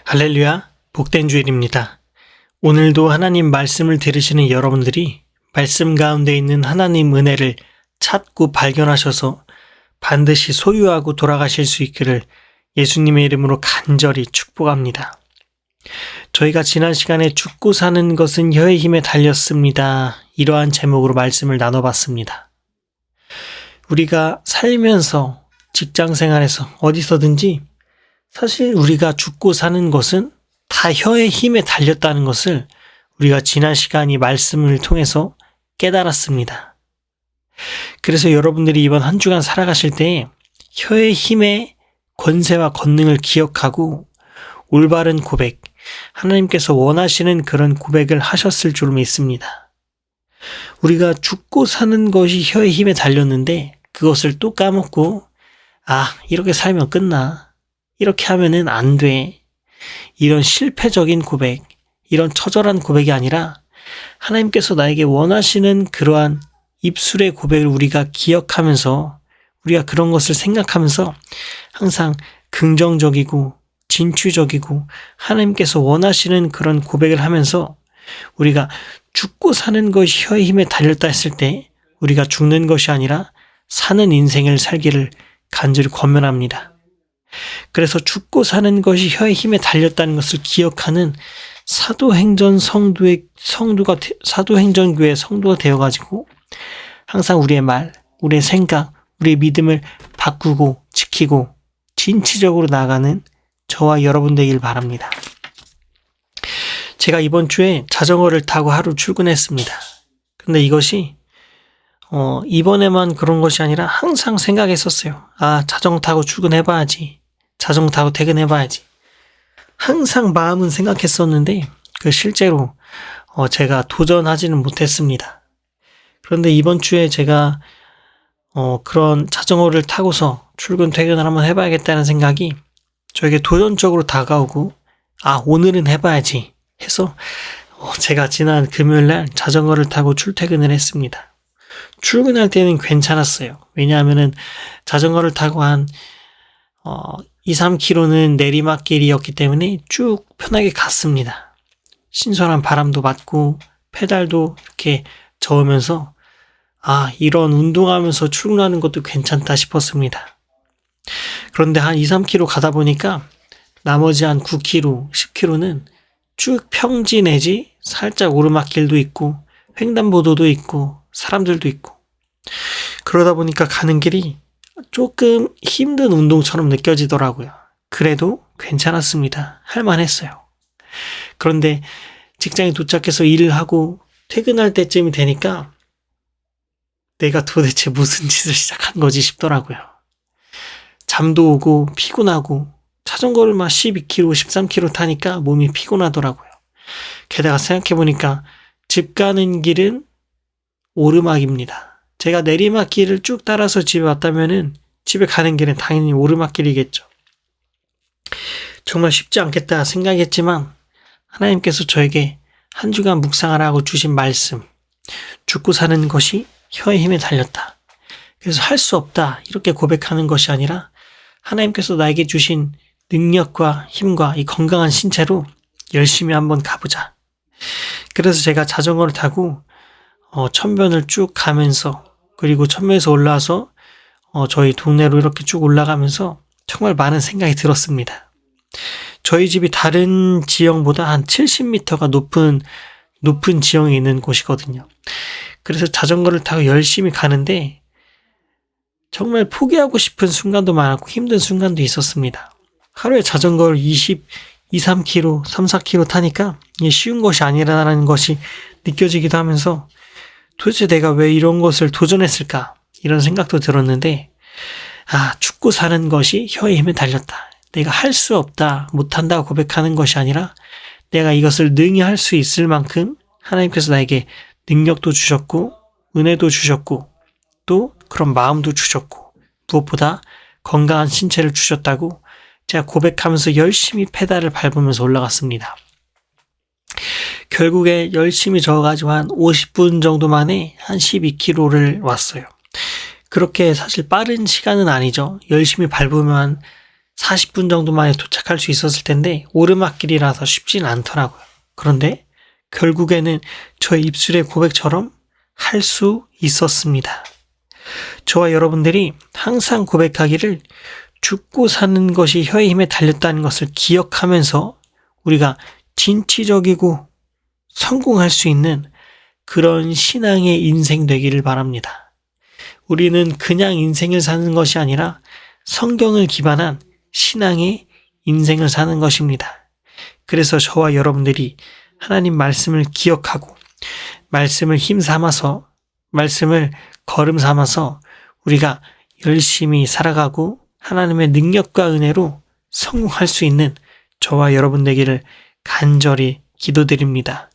할렐루야, 복된 주일입니다. 오늘도 하나님 말씀을 들으시는 여러분들이 말씀 가운데 있는 하나님 은혜를 찾고 발견하셔서 반드시 소유하고 돌아가실 수 있기를 예수님의 이름으로 간절히 축복합니다. 저희가 지난 시간에 죽고 사는 것은 혀의 힘에 달렸습니다. 이러한 제목으로 말씀을 나눠봤습니다. 우리가 살면서 직장 생활에서 어디서든지 사실 우리가 죽고 사는 것은 다 혀의 힘에 달렸다는 것을 우리가 지난 시간 이 말씀을 통해서 깨달았습니다. 그래서 여러분들이 이번 한 주간 살아가실 때 혀의 힘의 권세와 권능을 기억하고 올바른 고백, 하나님께서 원하시는 그런 고백을 하셨을 줄 믿습니다. 우리가 죽고 사는 것이 혀의 힘에 달렸는데 그것을 또 까먹고 이렇게 살면 끝나. 이렇게 하면은 안 돼. 이런 실패적인 고백, 이런 처절한 고백이 아니라 하나님께서 나에게 원하시는 그러한 입술의 고백을 우리가 기억하면서 우리가 그런 것을 생각하면서 항상 긍정적이고 진취적이고 하나님께서 원하시는 그런 고백을 하면서 우리가 죽고 사는 것이 혀의 힘에 달렸다 했을 때 우리가 죽는 것이 아니라 사는 인생을 살기를 간절히 권면합니다. 그래서 죽고 사는 것이 혀의 힘에 달렸다는 것을 기억하는 사도행전 사도행전교회 성도가 되어가지고 항상 우리의 말, 우리의 생각, 우리의 믿음을 바꾸고 지키고 진취적으로 나아가는 저와 여러분 되길 바랍니다. 제가 이번 주에 자전거를 타고 하루 출근했습니다. 근데 이것이 이번에만 그런 것이 아니라 항상 생각했었어요. 자전거 타고 출근해봐야지. 자전거 타고 퇴근해봐야지. 항상 마음은 생각했었는데 실제로 제가 도전하지는 못했습니다. 그런데 이번 주에 제가 그런 자전거를 타고서 출근 퇴근을 한번 해봐야겠다는 생각이 저에게 도전적으로 다가오고 오늘은 해봐야지 해서 제가 지난 금요일날 자전거를 타고 출퇴근을 했습니다. 출근할 때는 괜찮았어요. 왜냐하면은 자전거를 타고 한 2, 3km는 내리막길이었기 때문에 쭉 편하게 갔습니다. 신선한 바람도 맞고 페달도 이렇게 저으면서 이런 운동하면서 출근하는 것도 괜찮다 싶었습니다. 그런데 한 2, 3km 가다 보니까 나머지 한 9km, 10km는 쭉 평지 내지 살짝 오르막길도 있고 횡단보도도 있고 사람들도 있고 그러다 보니까 가는 길이 조금 힘든 운동처럼 느껴지더라고요. 그래도 괜찮았습니다. 할만했어요. 그런데 직장에 도착해서 일을 하고 퇴근할 때쯤이 되니까 내가 도대체 무슨 짓을 시작한 거지 싶더라고요. 잠도 오고 피곤하고 자전거를 12km, 13km 타니까 몸이 피곤하더라고요. 게다가 생각해보니까 집 가는 길은 오르막입니다. 제가 내리막길을 쭉 따라서 집에 왔다면은 집에 가는 길은 당연히 오르막길이겠죠. 정말 쉽지 않겠다 생각했지만 하나님께서 저에게 한 주간 묵상하라고 주신 말씀, 죽고 사는 것이 혀의 힘에 달렸다. 그래서 할 수 없다 이렇게 고백하는 것이 아니라 하나님께서 나에게 주신 능력과 힘과 이 건강한 신체로 열심히 한번 가보자. 그래서 제가 자전거를 타고 천변을 쭉 가면서 그리고 천면에서 올라와서 저희 동네로 이렇게 쭉 올라가면서 정말 많은 생각이 들었습니다. 저희 집이 다른 지형보다 한 70m가 높은 지형에 있는 곳이거든요. 그래서 자전거를 타고 열심히 가는데 정말 포기하고 싶은 순간도 많았고 힘든 순간도 있었습니다. 하루에 자전거를 2, 3km, 3, 4km 타니까 이게 쉬운 것이 아니라는 것이 느껴지기도 하면서 도대체 내가 왜 이런 것을 도전했을까? 이런 생각도 들었는데 죽고 사는 것이 혀의 힘에 달렸다. 내가 할 수 없다, 못한다고 고백하는 것이 아니라 내가 이것을 능히 할 수 있을 만큼 하나님께서 나에게 능력도 주셨고 은혜도 주셨고 또 그런 마음도 주셨고 무엇보다 건강한 신체를 주셨다고 제가 고백하면서 열심히 페달을 밟으면서 올라갔습니다. 결국에 열심히 저어가지고 한 50분 정도 만에 한 12km를 왔어요. 그렇게 사실 빠른 시간은 아니죠. 열심히 밟으면 40분 정도 만에 도착할 수 있었을 텐데 오르막길이라서 쉽지는 않더라고요. 그런데 결국에는 저의 입술의 고백처럼 할 수 있었습니다. 저와 여러분들이 항상 고백하기를 죽고 사는 것이 혀의 힘에 달렸다는 것을 기억하면서 우리가 진취적이고 성공할 수 있는 그런 신앙의 인생 되기를 바랍니다. 우리는 그냥 인생을 사는 것이 아니라 성경을 기반한 신앙의 인생을 사는 것입니다. 그래서 저와 여러분들이 하나님 말씀을 기억하고 말씀을 힘 삼아서 말씀을 걸음 삼아서 우리가 열심히 살아가고 하나님의 능력과 은혜로 성공할 수 있는 저와 여러분 되기를 간절히 기도드립니다.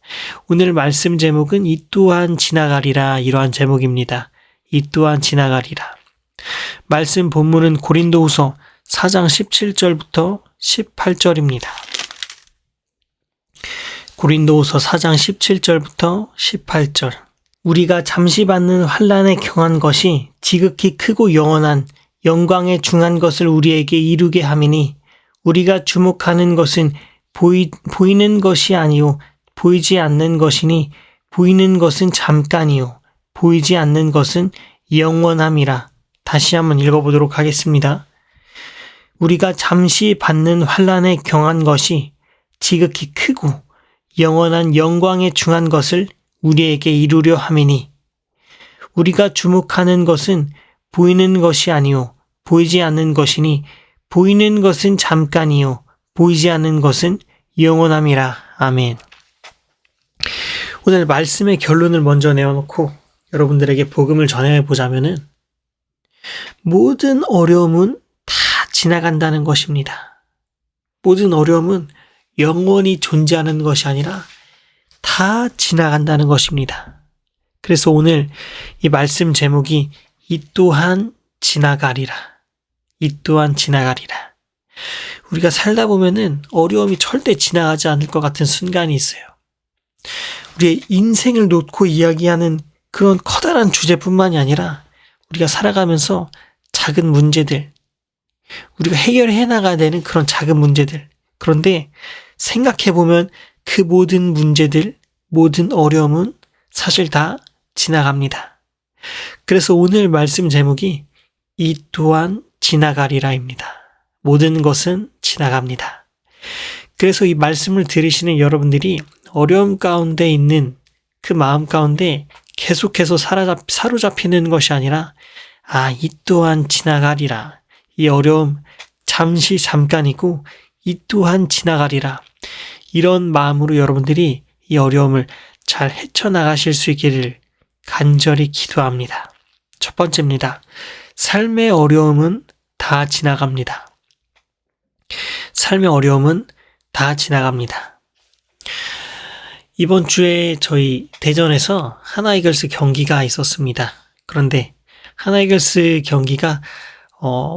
오늘 말씀 제목은 이 또한 지나가리라 이러한 제목입니다. 이 또한 지나가리라. 말씀 본문은 고린도후서 4장 17절부터 18절입니다. 고린도후서 4장 17절부터 18절. 우리가 잠시 받는 환난에 경한 것이 지극히 크고 영원한 영광에 중한 것을 우리에게 이루게 함이니 우리가 주목하는 것은 보이는 것이 아니요 보이지 않는 것이니 보이는 것은 잠깐이요 보이지 않는 것은 영원함이라. 다시 한번 읽어보도록 하겠습니다. 우리가 잠시 받는 환난에 경한 것이 지극히 크고 영원한 영광에 중한 것을 우리에게 이루려 함이니 우리가 주목하는 것은 보이는 것이 아니요 보이지 않는 것이니 보이는 것은 잠깐이요 보이지 않는 것은 영원함이라. 아멘. 오늘 말씀의 결론을 먼저 내어놓고 여러분들에게 복음을 전해보자면은 모든 어려움은 다 지나간다는 것입니다. 모든 어려움은 영원히 존재하는 것이 아니라 다 지나간다는 것입니다. 그래서 오늘 이 말씀 제목이 이 또한 지나가리라. 이 또한 지나가리라. 우리가 살다 보면은 어려움이 절대 지나가지 않을 것 같은 순간이 있어요. 우리의 인생을 놓고 이야기하는 그런 커다란 주제뿐만이 아니라 우리가 살아가면서 작은 문제들, 우리가 해결해 나가야 되는 그런 작은 문제들. 그런데 생각해보면 그 모든 문제들, 모든 어려움은 사실 다 지나갑니다. 그래서 오늘 말씀 제목이 이 또한 지나가리라입니다. 모든 것은 지나갑니다. 그래서 이 말씀을 들으시는 여러분들이 어려움 가운데 있는 그 마음 가운데 계속해서 사로잡히는 것이 아니라 이 또한 지나가리라. 이 어려움 잠시 잠깐이고 이 또한 지나가리라. 이런 마음으로 여러분들이 이 어려움을 잘 헤쳐나가실 수 있기를 간절히 기도합니다. 첫 번째입니다. 삶의 어려움은 다 지나갑니다. 삶의 어려움은 다 지나갑니다. 이번 주에 저희 대전에서 하나이글스 경기가 있었습니다. 그런데 하나이글스 경기가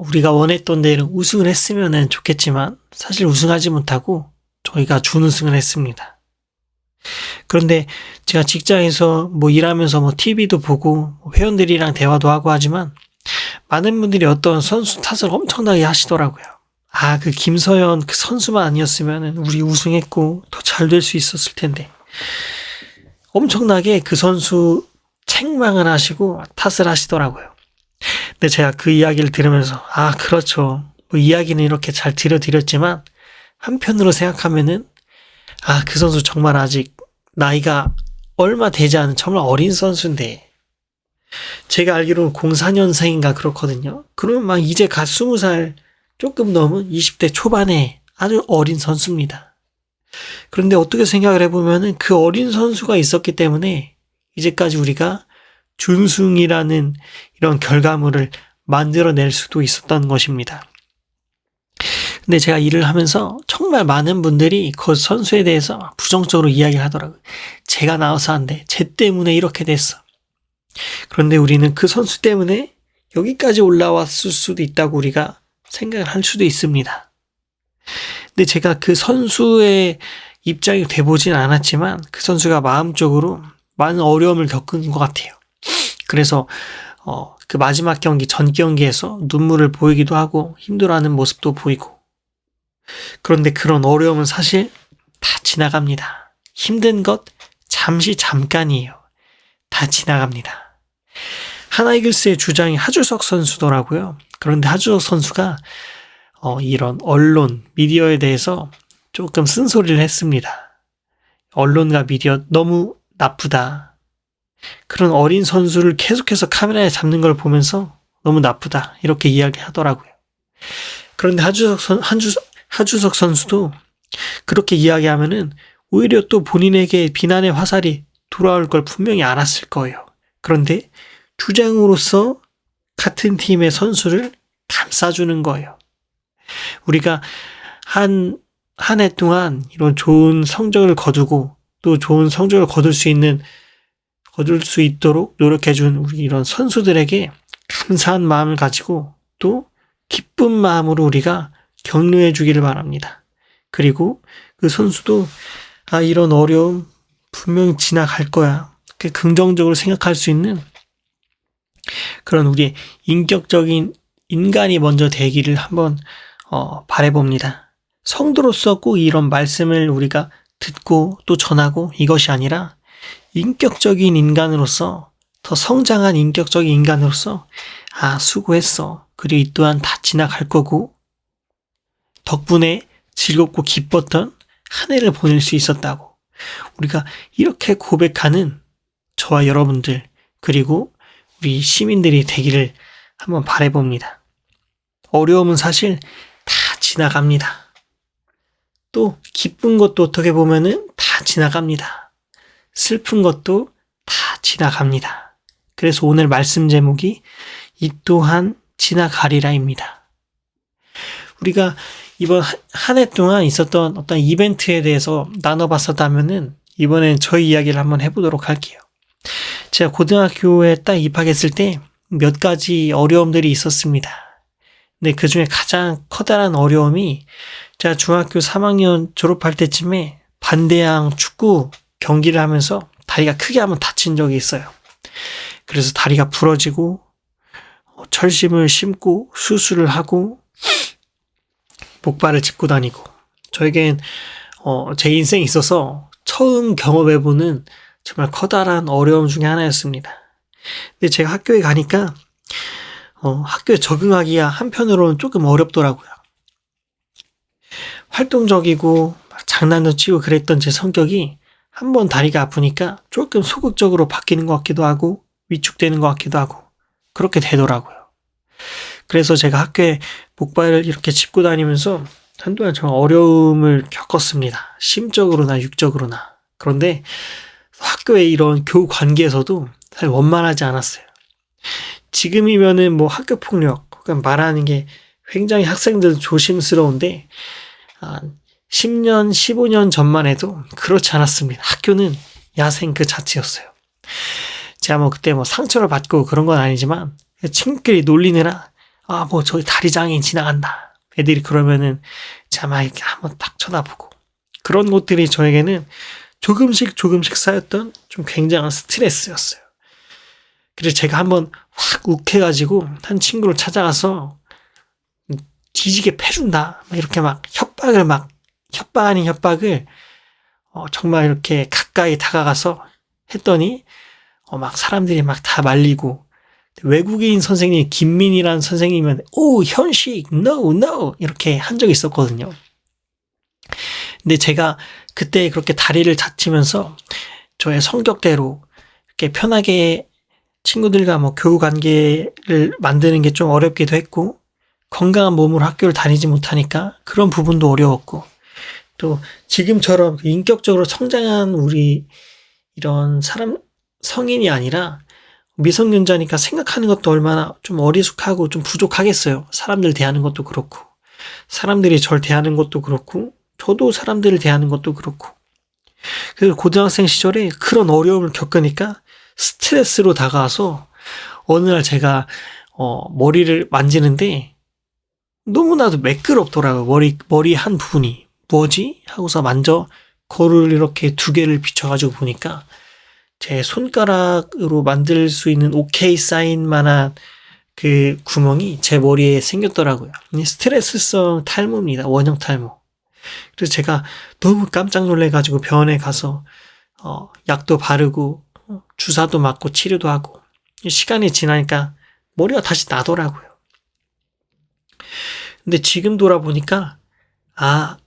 우리가 원했던 대로 우승을 했으면 좋겠지만 사실 우승하지 못하고 저희가 준우승을 했습니다. 그런데 제가 직장에서 일하면서 TV도 보고 회원들이랑 대화도 하고 하지만 많은 분들이 어떤 선수 탓을 엄청나게 하시더라고요. 그 김서현 그 선수만 아니었으면 우리 우승했고 더 잘 될 수 있었을 텐데. 엄청나게 그 선수 책망을 하시고 탓을 하시더라고요. 근데 제가 그 이야기를 들으면서 그렇죠. 이야기는 이렇게 잘 들려드렸지만 한편으로 생각하면은 그 선수 정말 아직 나이가 얼마 되지 않은 정말 어린 선수인데 제가 알기로는 04년생인가 그렇거든요. 그러면 이제 20살 조금 넘은 20대 초반에 아주 어린 선수입니다. 그런데 어떻게 생각을 해보면은 그 어린 선수가 있었기 때문에 이제까지 우리가 준승이라는 이런 결과물을 만들어낼 수도 있었던 것입니다. 근데 제가 일을 하면서 정말 많은 분들이 그 선수에 대해서 부정적으로 이야기를 하더라고요. 쟤가 나와서 안 돼. 쟤 때문에 이렇게 됐어. 그런데 우리는 그 선수 때문에 여기까지 올라왔을 수도 있다고 우리가 생각을 할 수도 있습니다. 근데 제가 그 선수의 입장이 돼보진 않았지만 그 선수가 마음적으로 많은 어려움을 겪은 것 같아요. 그래서 그 마지막 경기, 전 경기에서 눈물을 보이기도 하고 힘들어하는 모습도 보이고 그런데 그런 어려움은 사실 다 지나갑니다. 힘든 것 잠시 잠깐이에요. 다 지나갑니다. 하나이글스의 주장이 하주석 선수더라고요. 그런데 하주석 선수가 이런 언론, 미디어에 대해서 조금 쓴소리를 했습니다. 언론과 미디어 너무 나쁘다. 그런 어린 선수를 계속해서 카메라에 잡는 걸 보면서 너무 나쁘다. 이렇게 이야기하더라고요. 그런데 하주석 선수도 그렇게 이야기하면은 오히려 또 본인에게 비난의 화살이 돌아올 걸 분명히 알았을 거예요. 그런데 주장으로서 같은 팀의 선수를 감싸주는 거예요. 우리가 한 해 동안 이런 좋은 성적을 거두고 또 좋은 성적을 거둘 수 있도록 노력해준 우리 이런 선수들에게 감사한 마음을 가지고 또 기쁜 마음으로 우리가 격려해 주기를 바랍니다. 그리고 그 선수도 이런 어려움 분명히 지나갈 거야. 긍정적으로 생각할 수 있는 그런 우리의 인격적인 인간이 먼저 되기를 한번 바라봅니다. 성도로서 꼭 이런 말씀을 우리가 듣고 또 전하고 이것이 아니라 인격적인 인간으로서 더 성장한 인격적인 인간으로서 수고했어. 그리고 이 또한 다 지나갈 거고 덕분에 즐겁고 기뻤던 한 해를 보낼 수 있었다고 우리가 이렇게 고백하는 저와 여러분들 그리고 우리 시민들이 되기를 한번 바라봅니다. 어려움은 사실 다 지나갑니다. 또 기쁜 것도 어떻게 보면은 다 지나갑니다. 슬픈 것도 다 지나갑니다. 그래서 오늘 말씀 제목이 이 또한 지나가리라입니다. 우리가 이번 한 해 동안 있었던 어떤 이벤트에 대해서 나눠봤었다면은 이번엔 저희 이야기를 한번 해보도록 할게요. 제가 고등학교에 딱 입학했을 때 몇 가지 어려움들이 있었습니다. 근데 그 중에 가장 커다란 어려움이 제가 중학교 3학년 졸업할 때쯤에 반대항 축구 경기를 하면서 다리가 크게 한번 다친 적이 있어요. 그래서 다리가 부러지고 철심을 심고 수술을 하고 목발을 짚고 다니고 저에겐 제 인생에 있어서 처음 경험해보는 정말 커다란 어려움 중에 하나였습니다. 근데 제가 학교에 가니까 학교에 적응하기가 한편으로는 조금 어렵더라고요. 활동적이고 장난도 치고 그랬던 제 성격이 한번 다리가 아프니까 조금 소극적으로 바뀌는 것 같기도 하고 위축되는 것 같기도 하고 그렇게 되더라고요. 그래서 제가 학교에 목발을 이렇게 짚고 다니면서 한동안 정말 어려움을 겪었습니다. 심적으로나 육적으로나. 그런데 학교의 이런 교우 관계에서도 사실 원만하지 않았어요. 지금이면은 뭐 학교 폭력, 그러니까 말하는 게 굉장히 학생들 조심스러운데 10년, 15년 전만 해도 그렇지 않았습니다. 학교는 야생 그 자체였어요. 제가 뭐 그때 뭐 상처를 받고 그런 건 아니지만 친구끼리 놀리느라 뭐 저기 다리 장애인 지나간다. 애들이 그러면은 제가 막 이렇게 한번 딱 쳐다보고 그런 것들이 저에게는 조금씩 쌓였던 좀 굉장한 스트레스였어요. 그래서 제가 한번 확 욱해가지고 한 친구를 찾아가서 뒤지게 패준다. 이렇게 막 협박 아닌 협박을 정말 이렇게 가까이 다가가서 했더니 막 사람들이 막 다 말리고 외국인 선생님 김민이라는 선생님은 현식 no 이렇게 한 적이 있었거든요. 근데 제가 그때 그렇게 다리를 다치면서 저의 성격대로 이렇게 편하게 친구들과 뭐 교우 관계를 만드는 게 좀 어렵기도 했고 건강한 몸으로 학교를 다니지 못하니까 그런 부분도 어려웠고 또 지금처럼 인격적으로 성장한 우리 이런 성인이 아니라 미성년자니까 생각하는 것도 얼마나 좀 어리숙하고 좀 부족하겠어요. 사람들 대하는 것도 그렇고 사람들이 절 대하는 것도 그렇고 저도 사람들을 대하는 것도 그렇고 그래서 고등학생 시절에 그런 어려움을 겪으니까 스트레스로 다가와서 어느 날 제가 머리를 만지는데 너무나도 매끄럽더라고요. 머리 한 부분이 뭐지? 하고서 만져 거울을 이렇게 두 개를 비춰가지고 보니까 제 손가락으로 만들 수 있는 오케이 사인만한 그 구멍이 제 머리에 생겼더라고요. 이 스트레스성 탈모입니다. 원형 탈모. 그래서 제가 너무 깜짝 놀래가지고 병원에 가서 약도 바르고 주사도 맞고 치료도 하고 시간이 지나니까 머리가 다시 나더라고요. 근데 지금 돌아보니까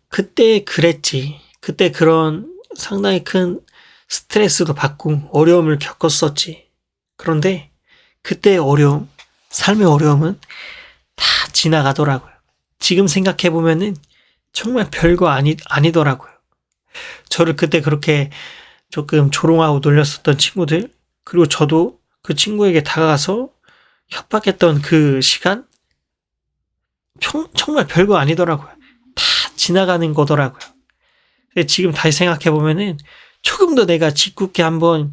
그때 그랬지. 그때 그런 상당히 큰 스트레스도 받고 어려움을 겪었었지. 그런데 그때의 어려움, 삶의 어려움은 다 지나가더라고요. 지금 생각해보면은 정말 별거 아니더라고요. 저를 그때 그렇게 조금 조롱하고 놀렸었던 친구들, 그리고 저도 그 친구에게 다가가서 협박했던 그 시간, 정말 별거 아니더라고요. 다 지나가는 거더라고요. 지금 다시 생각해보면은 조금 더 내가 짓궂게 한번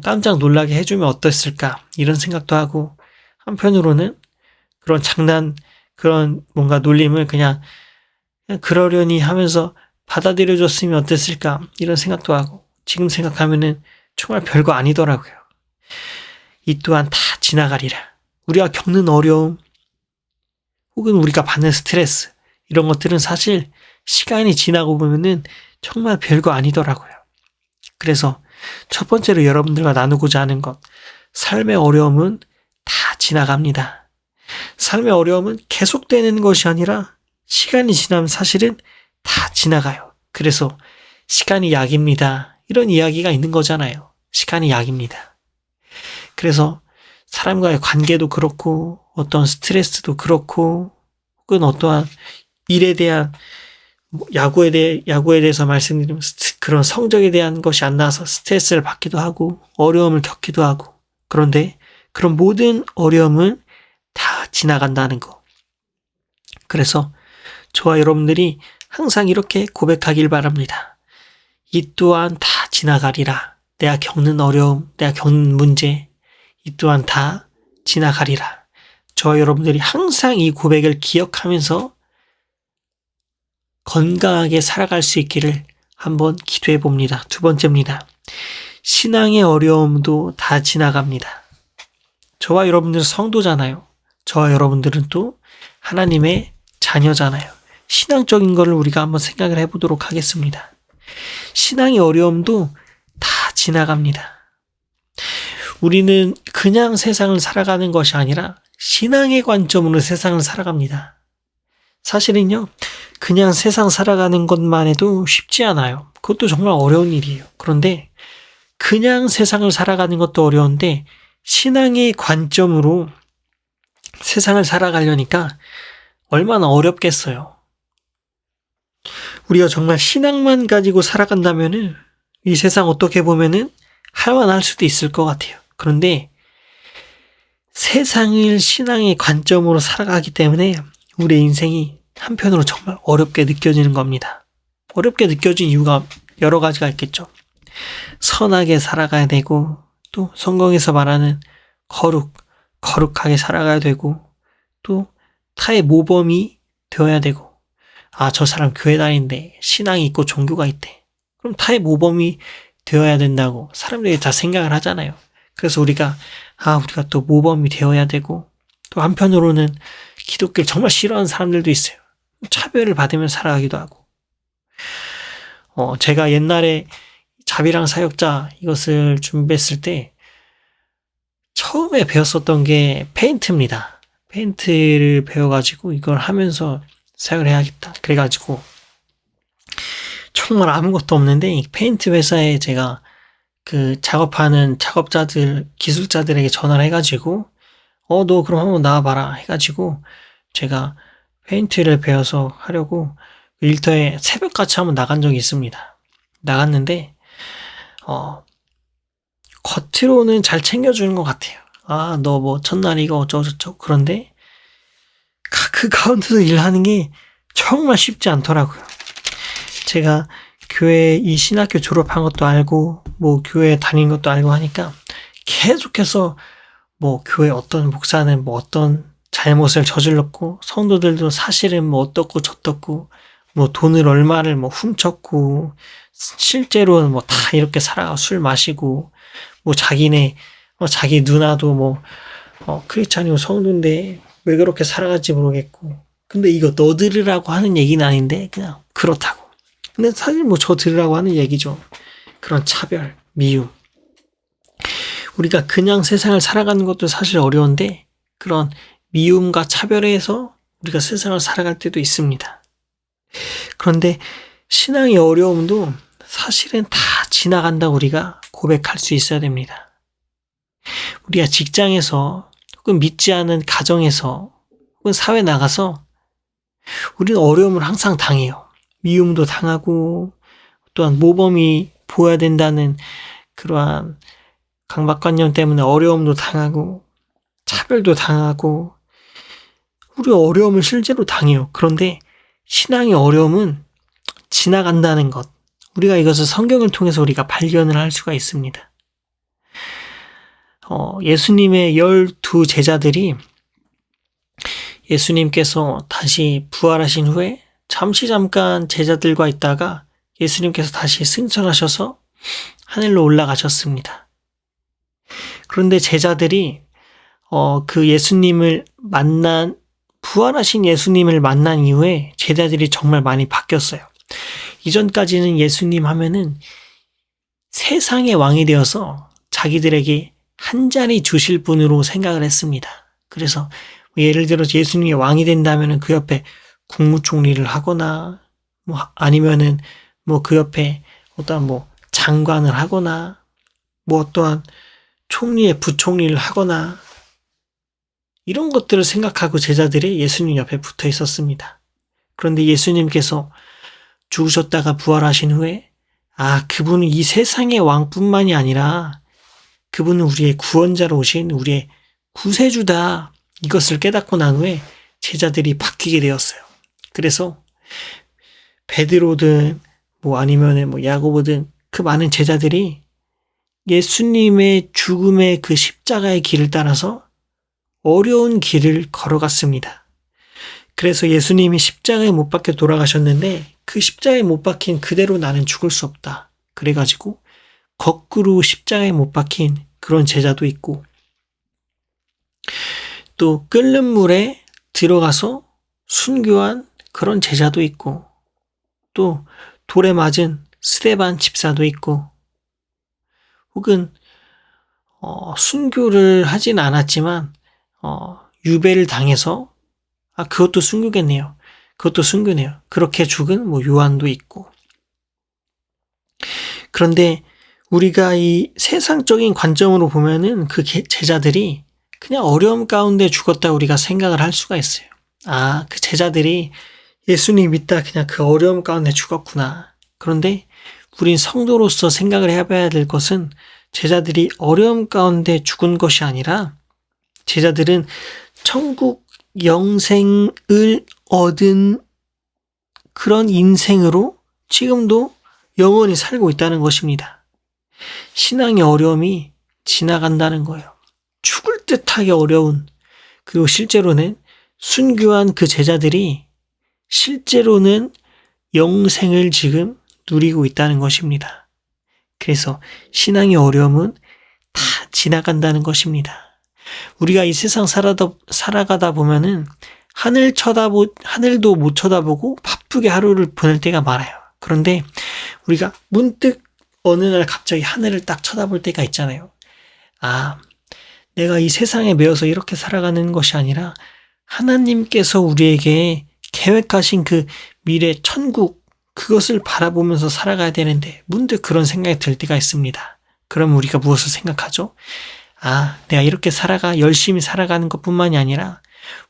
깜짝 놀라게 해주면 어땠을까 이런 생각도 하고, 한편으로는 그런 그런 뭔가 놀림을 그냥 그러려니 하면서 받아들여줬으면 어땠을까 이런 생각도 하고, 지금 생각하면은 정말 별거 아니더라고요. 이 또한 다 지나가리라. 우리가 겪는 어려움 혹은 우리가 받는 스트레스, 이런 것들은 사실 시간이 지나고 보면은 정말 별거 아니더라고요. 그래서 첫 번째로 여러분들과 나누고자 하는 것, 삶의 어려움은 다 지나갑니다. 삶의 어려움은 계속되는 것이 아니라 시간이 지나면 사실은 다 지나가요. 그래서 시간이 약입니다. 이런 이야기가 있는 거잖아요. 시간이 약입니다. 그래서 사람과의 관계도 그렇고, 어떤 스트레스도 그렇고, 혹은 어떠한 일에 대한, 야구에 대해서 말씀드리면 그런 성적에 대한 것이 안 나와서 스트레스를 받기도 하고, 어려움을 겪기도 하고, 그런데 그런 모든 어려움은 다 지나간다는 거. 그래서 저와 여러분들이 항상 이렇게 고백하길 바랍니다. 이 또한 다 지나가리라. 내가 겪는 어려움, 내가 겪는 문제, 이 또한 다 지나가리라. 저와 여러분들이 항상 이 고백을 기억하면서 건강하게 살아갈 수 있기를 한번 기도해 봅니다. 두 번째입니다. 신앙의 어려움도 다 지나갑니다. 저와 여러분들은 성도잖아요. 저와 여러분들은 또 하나님의 자녀잖아요. 신앙적인 거를 우리가 한번 생각을 해보도록 하겠습니다. 신앙의 어려움도 다 지나갑니다. 우리는 그냥 세상을 살아가는 것이 아니라 신앙의 관점으로 세상을 살아갑니다. 사실은요, 그냥 세상 살아가는 것만 해도 쉽지 않아요. 그것도 정말 어려운 일이에요. 그런데 그냥 세상을 살아가는 것도 어려운데 신앙의 관점으로 세상을 살아가려니까 얼마나 어렵겠어요. 우리가 정말 신앙만 가지고 살아간다면은 이 세상 어떻게 보면은 할만할 수도 있을 것 같아요. 그런데 세상을 신앙의 관점으로 살아가기 때문에 우리의 인생이 한편으로 정말 어렵게 느껴지는 겁니다. 어렵게 느껴진 이유가 여러 가지가 있겠죠. 선하게 살아가야 되고, 또 성경에서 말하는 거룩하게 살아가야 되고, 또 타의 모범이 되어야 되고, 저 사람 교회 다니는데 신앙이 있고 종교가 있대. 그럼 타의 모범이 되어야 된다고 사람들이 다 생각을 하잖아요. 그래서 우리가 또 모범이 되어야 되고, 또 한편으로는 기독교를 정말 싫어하는 사람들도 있어요. 차별을 받으면서 살아가기도 하고. 제가 옛날에 자비랑 사역자 이것을 준비했을 때 처음에 배웠었던 게 페인트입니다. 페인트를 배워가지고 이걸 하면서 사역을 해야겠다. 그래가지고 정말 아무것도 없는데 이 페인트 회사에 제가 그 작업하는 작업자들, 기술자들에게 전화를 해가지고 너 그럼 한번 나와봐라 해가지고 제가 페인트를 배워서 하려고 일터에 새벽같이 한번 나간 적이 있습니다. 나갔는데 겉으로는 잘 챙겨주는 것 같아요. 너 뭐 첫날이가 어쩌고저쩌고. 그런데 그 가운데서 일하는 게 정말 쉽지 않더라고요. 제가 교회 이 신학교 졸업한 것도 알고 뭐 교회 다닌 것도 알고 하니까 계속해서 뭐 교회 어떤 목사는 뭐 어떤 잘못을 저질렀고, 성도들도 사실은 뭐 어떻고 저떻고, 뭐 돈을 얼마를 뭐 훔쳤고, 실제로는 뭐 다 이렇게 살아가 술 마시고, 뭐 자기 누나도 뭐 크리스찬이고 성도인데 왜 그렇게 살아갈지 모르겠고. 근데 이거 너 들으라고 하는 얘기는 아닌데 그냥 그렇다고. 근데 사실 뭐 저 들으라고 하는 얘기죠. 그런 차별, 미움. 우리가 그냥 세상을 살아가는 것도 사실 어려운데 그런 미움과 차별에서 우리가 세상을 살아갈 때도 있습니다. 그런데 신앙의 어려움도 사실은 다 지나간다 우리가 고백할 수 있어야 됩니다. 우리가 직장에서 혹은 믿지 않은 가정에서 혹은 사회 나가서 우리는 어려움을 항상 당해요. 미움도 당하고 또한 모범이 보여야 된다는 그러한 강박관념 때문에 어려움도 당하고 차별도 당하고 우리 어려움을 실제로 당해요. 그런데 신앙의 어려움은 지나간다는 것. 우리가 이것을 성경을 통해서 우리가 발견을 할 수가 있습니다. 예수님의 12 제자들이 예수님께서 다시 부활하신 후에 잠깐 제자들과 있다가 예수님께서 다시 승천하셔서 하늘로 올라가셨습니다. 그런데 제자들이 그 예수님을 부활하신 예수님을 만난 이후에 제자들이 정말 많이 바뀌었어요. 이전까지는 예수님 하면은 세상의 왕이 되어서 자기들에게 한 자리 주실 분으로 생각을 했습니다. 그래서 예를 들어서 예수님이 왕이 된다면은 그 옆에 국무총리를 하거나 아니면은 그 옆에 어떠한 장관을 하거나 어떠한 총리의 부총리를 하거나 이런 것들을 생각하고 제자들이 예수님 옆에 붙어 있었습니다. 그런데 예수님께서 죽으셨다가 부활하신 후에 그분은 이 세상의 왕뿐만이 아니라 그분은 우리의 구원자로 오신 우리의 구세주다. 이것을 깨닫고 난 후에 제자들이 바뀌게 되었어요. 그래서 베드로든 아니면은 야고보든 그 많은 제자들이 예수님의 죽음의 그 십자가의 길을 따라서 어려운 길을 걸어갔습니다. 그래서 예수님이 십자가에 못 박혀 돌아가셨는데 그 십자가에 못 박힌 그대로 나는 죽을 수 없다. 그래가지고 거꾸로 십자가에 못 박힌 그런 제자도 있고 또 끓는 물에 들어가서 순교한 그런 제자도 있고 또 돌에 맞은 스데반 집사도 있고 혹은 순교를 하진 않았지만 유배를 당해서 그것도 순교겠네요. 그것도 순교네요. 그렇게 죽은 요한도 있고. 그런데 우리가 이 세상적인 관점으로 보면은 그 제자들이 그냥 어려움 가운데 죽었다 우리가 생각을 할 수가 있어요. 그 제자들이 예수님 믿다 그냥 그 어려움 가운데 죽었구나. 그런데 우린 성도로서 생각을 해봐야 될 것은 제자들이 어려움 가운데 죽은 것이 아니라 제자들은 천국 영생을 얻은 그런 인생으로 지금도 영원히 살고 있다는 것입니다. 신앙의 어려움이 지나간다는 거예요. 죽을 듯하게 어려운 그리고 실제로는 순교한 그 제자들이 실제로는 영생을 지금 누리고 있다는 것입니다. 그래서 신앙의 어려움은 다 지나간다는 것입니다. 우리가 이 세상 살아가다 보면은 하늘도 못 쳐다보고 바쁘게 하루를 보낼 때가 많아요. 그런데 우리가 문득 어느 날 갑자기 하늘을 딱 쳐다볼 때가 있잖아요. 내가 이 세상에 매여서 이렇게 살아가는 것이 아니라 하나님께서 우리에게 계획하신 그 미래 천국 그것을 바라보면서 살아가야 되는데 문득 그런 생각이 들 때가 있습니다. 그럼 우리가 무엇을 생각하죠? 내가 이렇게 열심히 살아가는 것뿐만이 아니라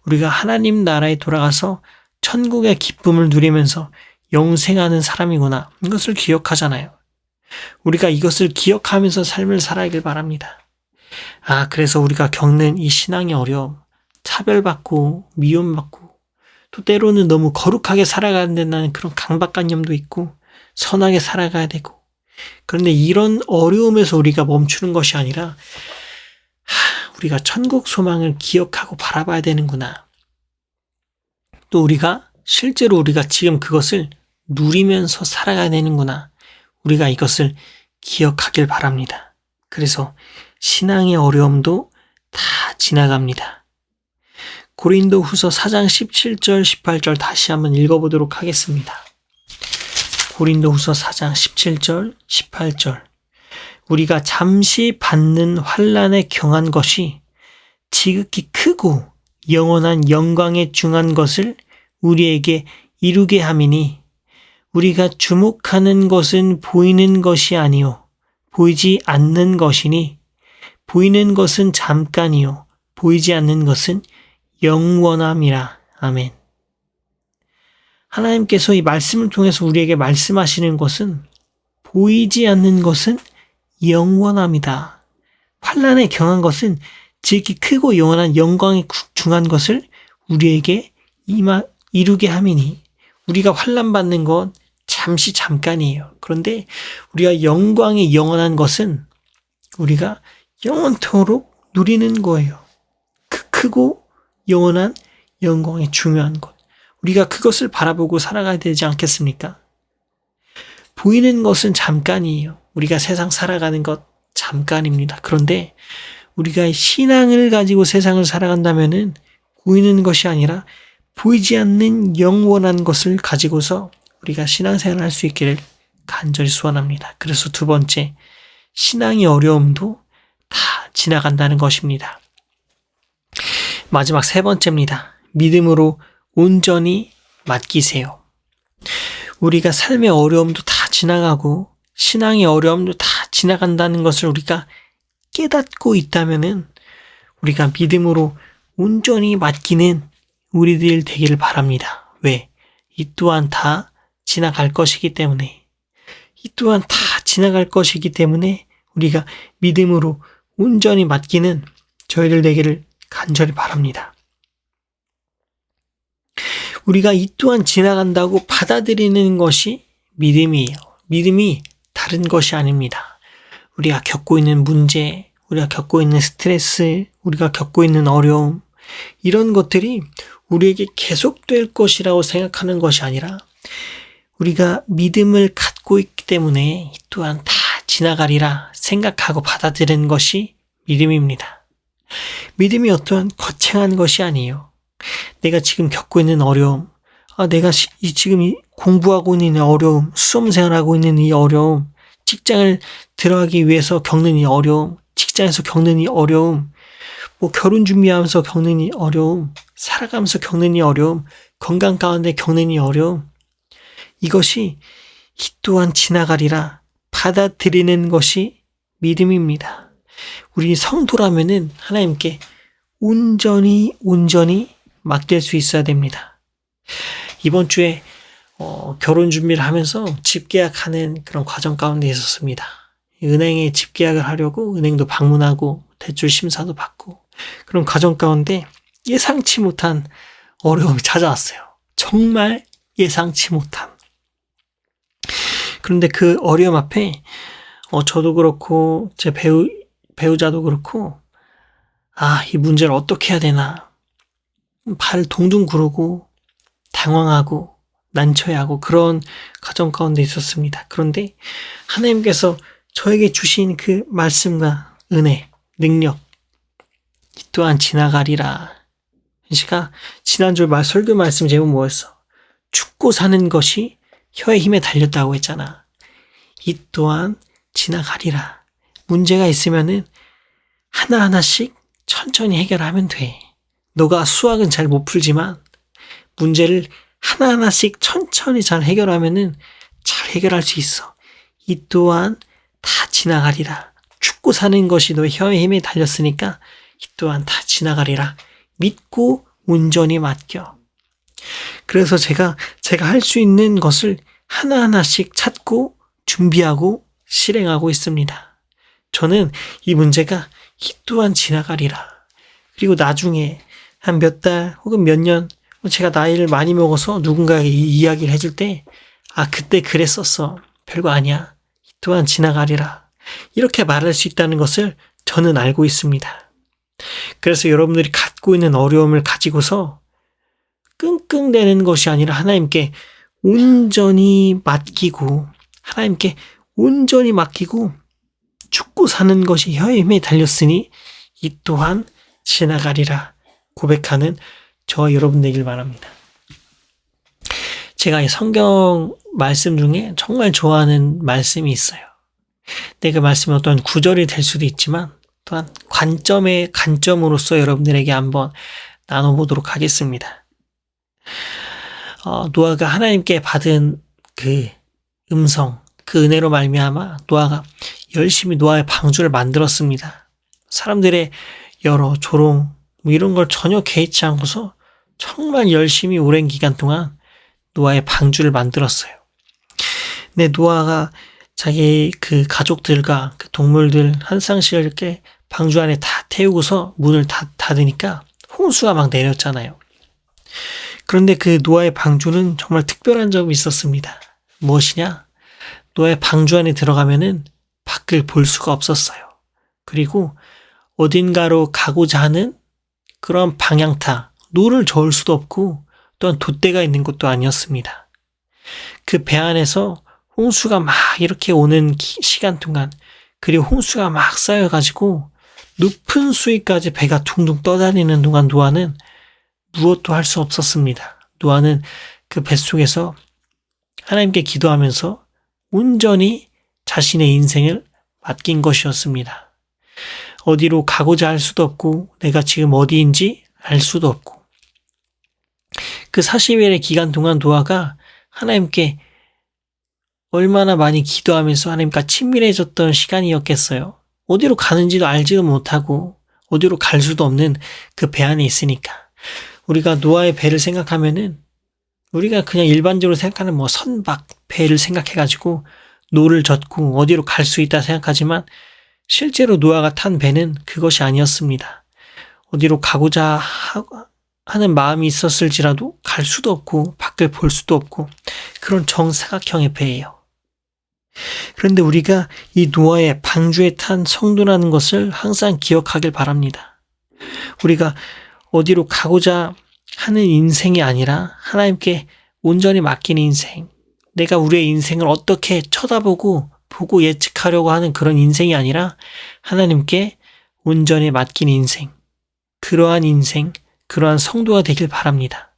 우리가 하나님 나라에 돌아가서 천국의 기쁨을 누리면서 영생하는 사람이구나. 이것을 기억하잖아요. 우리가 이것을 기억하면서 삶을 살아가길 바랍니다. 그래서 우리가 겪는 이 신앙의 어려움, 차별받고 미움받고 또 때로는 너무 거룩하게 살아가야 된다는 그런 강박관념도 있고 선하게 살아가야 되고 그런데 이런 어려움에서 우리가 멈추는 것이 아니라 우리가 천국 소망을 기억하고 바라봐야 되는구나. 또 실제로 우리가 지금 그것을 누리면서 살아가야 되는구나. 우리가 이것을 기억하길 바랍니다. 그래서 신앙의 어려움도 다 지나갑니다. 고린도후서 4장 17절 18절 다시 한번 읽어보도록 하겠습니다. 고린도후서 4장 17절 18절 우리가 잠시 받는 환난에 경한 것이 지극히 크고 영원한 영광에 중한 것을 우리에게 이루게 함이니 우리가 주목하는 것은 보이는 것이 아니요 보이지 않는 것이니 보이는 것은 잠깐이요 보이지 않는 것은 영원함이라. 아멘. 하나님께서 이 말씀을 통해서 우리에게 말씀하시는 것은 보이지 않는 것은 영원함이다. 환난에 경한 것은 지극히 크고 영원한 영광에 중한 것을 우리에게 이루게 함이니 우리가 환난 받는 건 잠시 잠깐이에요. 그런데 우리가 영광이 영원한 것은 우리가 영원토록 누리는 거예요. 그 크고 영원한 영광에 중요한 것. 우리가 그것을 바라보고 살아가야 되지 않겠습니까? 보이는 것은 잠깐이에요. 우리가 세상 살아가는 것 잠깐입니다. 그런데 우리가 신앙을 가지고 세상을 살아간다면은 보이는 것이 아니라 보이지 않는 영원한 것을 가지고서 우리가 신앙생활을 할 수 있기를 간절히 소원합니다. 그래서 두 번째, 신앙의 어려움도 다 지나간다는 것입니다. 마지막 세 번째입니다. 믿음으로 온전히 맡기세요. 우리가 삶의 어려움도 다 지나가고 신앙의 어려움도 다 지나간다는 것을 우리가 깨닫고 있다면은 우리가 믿음으로 온전히 맡기는 우리들 되기를 바랍니다. 왜? 이 또한 다 지나갈 것이기 때문에 우리가 믿음으로 온전히 맡기는 저희들 되기를 간절히 바랍니다. 우리가 이 또한 지나간다고 받아들이는 것이 믿음이에요. 믿음이 다른 것이 아닙니다. 우리가 겪고 있는 문제, 우리가 겪고 있는 스트레스, 우리가 겪고 있는 어려움, 이런 것들이 우리에게 계속될 것이라고 생각하는 것이 아니라 우리가 믿음을 갖고 있기 때문에 이 또한 다 지나가리라 생각하고 받아들이는 것이 믿음입니다. 믿음이 어떠한 거창한 것이 아니에요. 내가 지금 겪고 있는 어려움, 내가 지금 공부하고 있는 어려움, 수험생활하고 있는 이 어려움, 직장을 들어가기 위해서 겪는 이 어려움, 직장에서 겪는 이 어려움, 결혼 준비하면서 겪는 이 어려움, 살아가면서 겪는 이 어려움, 건강 가운데 겪는 이 어려움, 이것이 이 또한 지나가리라 받아들이는 것이 믿음입니다. 우리 성도라면은 하나님께 온전히 맡길 수 있어야 됩니다. 이번 주에 결혼 준비를 하면서 집계약하는 그런 과정 가운데 있었습니다. 은행에 집계약을 하려고 은행도 방문하고 대출 심사도 받고 그런 과정 가운데 예상치 못한 어려움이 찾아왔어요. 정말 예상치 못한. 그런데 그 어려움 앞에 저도 그렇고 제 배우자도 그렇고 이 문제를 어떻게 해야 되나 발 동동 구르고 당황하고 난처해하고 그런 과정 가운데 있었습니다. 그런데 하나님께서 저에게 주신 그 말씀과 은혜, 능력 이 또한 지나가리라. 제가 지난주 설교 말씀 제목 뭐였어? 죽고 사는 것이 혀의 힘에 달렸다고 했잖아. 이 또한 지나가리라. 문제가 있으면은 하나하나씩 천천히 해결하면 돼. 너가 수학은 잘 못 풀지만 문제를 하나하나씩 천천히 잘 해결하면은 잘 해결할 수 있어. 이 또한 다 지나가리라. 죽고 사는 것이 너의 혀의 힘에 달렸으니까 이 또한 다 지나가리라. 믿고 온전히 맡겨. 그래서 제가 할 수 있는 것을 하나하나씩 찾고 준비하고 실행하고 있습니다. 저는 이 문제가 이 또한 지나가리라. 그리고 나중에 한 몇 달 혹은 몇 년 제가 나이를 많이 먹어서 누군가에게 이 이야기를 해줄 때 그때 그랬었어. 별거 아니야. 이 또한 지나가리라. 이렇게 말할 수 있다는 것을 저는 알고 있습니다. 그래서 여러분들이 갖고 있는 어려움을 가지고서 끙끙대는 것이 아니라 하나님께 온전히 맡기고 죽고 사는 것이 혀의 힘에 달렸으니 이 또한 지나가리라 고백하는 저와 여러분 되길 바랍니다. 제가 이 성경 말씀 중에 정말 좋아하는 말씀이 있어요. 근데 그 말씀이 어떤 구절이 될 수도 있지만 또한 관점으로서 여러분들에게 한번 나눠보도록 하겠습니다. 노아가 하나님께 받은 그 음성, 그 은혜로 말미암아 노아가 열심히 노아의 방주를 만들었습니다. 사람들의 여러 조롱 이런 걸 전혀 개의치 않고서 정말 열심히 오랜 기간 동안 노아의 방주를 만들었어요. 근데 노아가 자기 그 가족들과 그 동물들 한 쌍씩을 이렇게 방주 안에 다 태우고서 문을 닫으니까 홍수가 막 내렸잖아요. 그런데 그 노아의 방주는 정말 특별한 점이 있었습니다. 무엇이냐? 노아의 방주 안에 들어가면은 밖을 볼 수가 없었어요. 그리고 어딘가로 가고자 하는 그런 방향타, 노를 저을 수도 없고 또한 돛대가 있는 곳도 아니었습니다. 그 배 안에서 홍수가 막 이렇게 오는 시간 동안 그리고 홍수가 막 쌓여가지고 높은 수위까지 배가 둥둥 떠다니는 동안 노아는 무엇도 할 수 없었습니다. 노아는 그 뱃속에서 하나님께 기도하면서 온전히 자신의 인생을 맡긴 것이었습니다. 어디로 가고자 할 수도 없고 내가 지금 어디인지 알 수도 없고 그 40일의 기간 동안 노아가 하나님께 얼마나 많이 기도하면서 하나님과 친밀해졌던 시간이었겠어요. 어디로 가는지도 알지도 못하고 어디로 갈 수도 없는 그 배 안에 있으니까 우리가 노아의 배를 생각하면은 우리가 그냥 일반적으로 생각하는 뭐 선박 배를 생각해가지고 노를 젓고 어디로 갈 수 있다 생각하지만 실제로 노아가 탄 배는 그것이 아니었습니다. 어디로 가고자 하는 마음이 있었을지라도 갈 수도 없고 밖을 볼 수도 없고 그런 정사각형의 배예요. 그런데 우리가 이 노아의 방주에 탄 성도라는 것을 항상 기억하길 바랍니다. 우리가 어디로 가고자 하는 인생이 아니라 하나님께 온전히 맡기는 인생, 내가 우리의 인생을 어떻게 쳐다보고 보고 예측하려고 하는 그런 인생이 아니라 하나님께 온전히 맡기는 인생, 그러한 인생, 그러한 성도가 되길 바랍니다.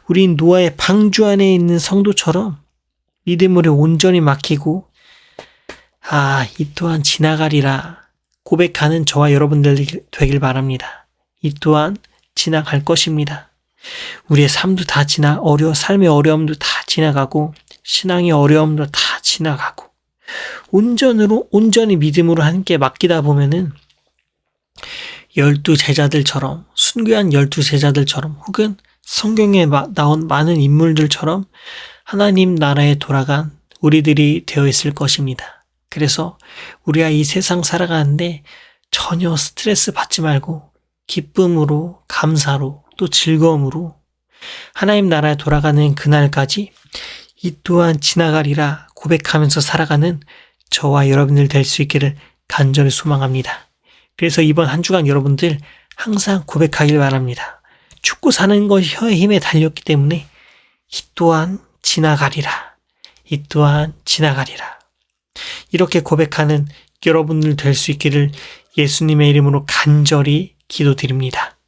우린 노아의 방주 안에 있는 성도처럼 믿음으로 온전히 맡기고 이 또한 지나가리라 고백하는 저와 여러분들 되길 바랍니다. 이 또한 지나갈 것입니다. 우리의 삶도 다 삶의 어려움도 다 지나가고 신앙의 어려움도 다 지나가고 온전히 믿음으로 함께 맡기다 보면은 12제자들처럼 순교한 12제자들처럼 혹은 성경에 나온 많은 인물들처럼 하나님 나라에 돌아간 우리들이 되어 있을 것입니다. 그래서 우리가 이 세상 살아가는데 전혀 스트레스 받지 말고 기쁨으로, 감사로, 또 즐거움으로 하나님 나라에 돌아가는 그날까지 이 또한 지나가리라 고백하면서 살아가는 저와 여러분들 될 수 있기를 간절히 소망합니다. 그래서 이번 한 주간 여러분들 항상 고백하길 바랍니다. 죽고 사는 것이 혀의 힘에 달렸기 때문에 이 또한 지나가리라. 이 또한 지나가리라. 이렇게 고백하는 여러분들 될 수 있기를 예수님의 이름으로 간절히 기도드립니다.